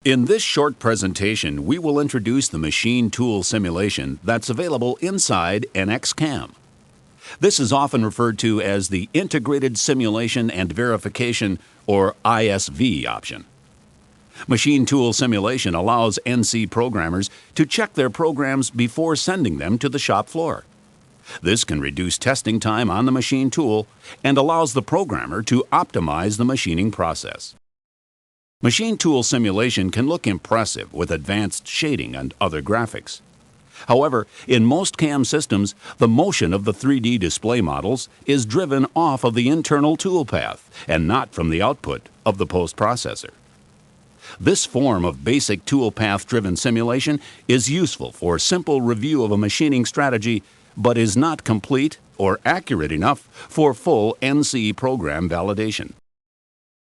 In this short presentation, we will introduce the machine tool simulation that's available inside NXCAM. This is often referred to as the Integrated Simulation and Verification, or ISV option. Machine tool simulation allows NC programmers to check their programs before sending them to the shop floor. This can reduce testing time on the machine tool and allows the programmer to optimize the machining process. Machine tool simulation can look impressive with advanced shading and other graphics. However, in most CAM systems, the motion of the 3D display models is driven off of the internal toolpath and not from the output of the post-processor. This form of basic toolpath-driven simulation is useful for simple review of a machining strategy, but is not complete or accurate enough for full NC program validation.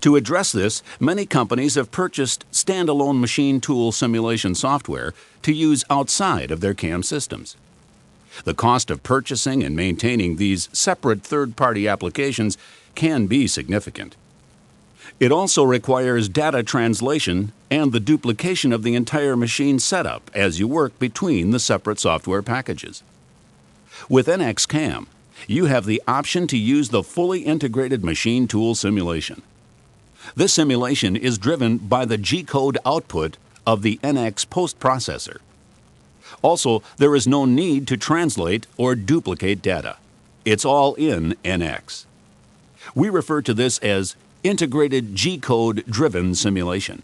To address this, many companies have purchased standalone machine tool simulation software to use outside of their CAM systems. The cost of purchasing and maintaining these separate third-party applications can be significant. It also requires data translation and the duplication of the entire machine setup as you work between the separate software packages. With NXCAM, you have the option to use the fully integrated machine tool simulation. This simulation is driven by the GCODE output of the NX post-processor. Also, there is no need to translate or duplicate data. It's all in NX. We refer to this as Integrated GCODE-driven simulation.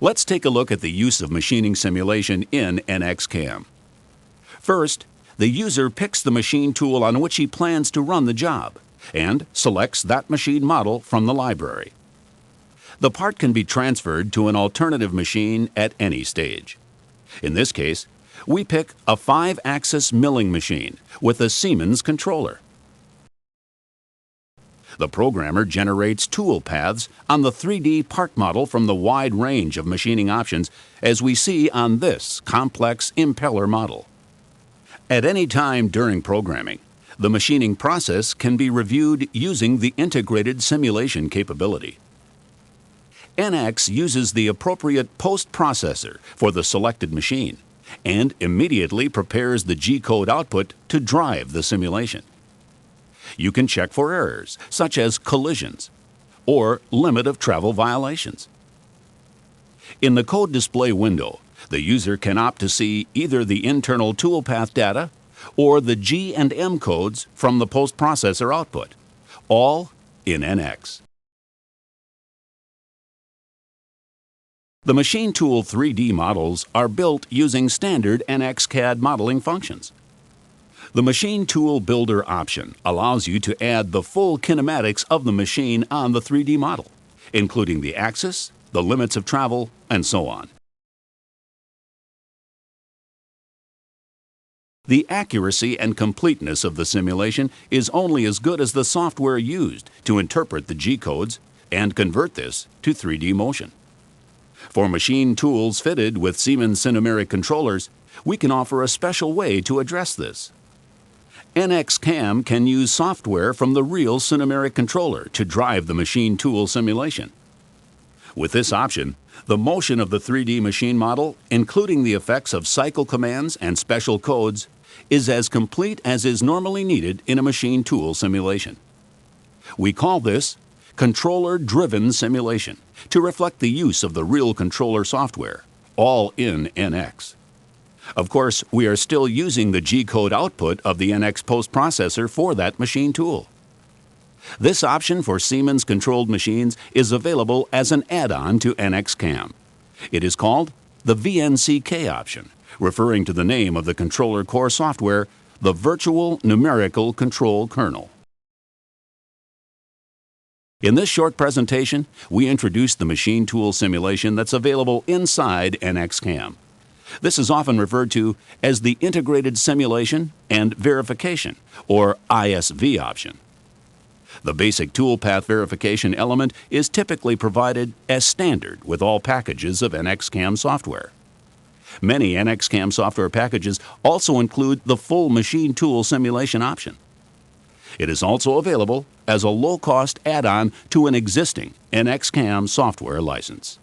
Let's take a look at the use of machining simulation in NXCAM. First, the user picks the machine tool on which he plans to run the job and selects that machine model from the library. The part can be transferred to an alternative machine at any stage. In this case, we pick a 5-axis milling machine with a Siemens controller. The programmer generates tool paths on the 3D part model from the wide range of machining options as we see on this complex impeller model. At any time during programming, the machining process can be reviewed using the integrated simulation capability. NX uses the appropriate post-processor for the selected machine and immediately prepares the G-code output to drive the simulation. You can check for errors, such as collisions or limit of travel violations. In the code display window, the user can opt to see either the internal toolpath data or the G and M codes from the post-processor output, all in NX. The machine tool 3D models are built using standard NXCAD modeling functions. The Machine Tool Builder option allows you to add the full kinematics of the machine on the 3D model, including the axis, the limits of travel, and so on. The accuracy and completeness of the simulation is only as good as the software used to interpret the G-codes and convert this to 3D motion. For machine tools fitted with Siemens Cinemeric controllers, we can offer a special way to address this. NXCAM can use software from the real Cinemeric controller to drive the machine tool simulation. With this option, the motion of the 3D machine model, including the effects of cycle commands and special codes, is as complete as is normally needed in a machine tool simulation. We call this controller-driven simulation to reflect the use of the real controller software, all in NX. Of course, we are still using the G-code output of the NX post-processor for that machine tool. This option for Siemens-controlled machines is available as an add-on to NXCAM. It is called the VNCK option, referring to the name of the controller core software, the Virtual Numerical Control Kernel. In this short presentation, we introduced the machine tool simulation that's available inside NXCAM. This is often referred to as the Integrated Simulation and Verification, or ISV option. The basic toolpath verification element is typically provided as standard with all packages of NXCAM software. Many NXCAM software packages also include the full machine tool simulation option. It is also available as a low-cost add-on to an existing NXCAM software license.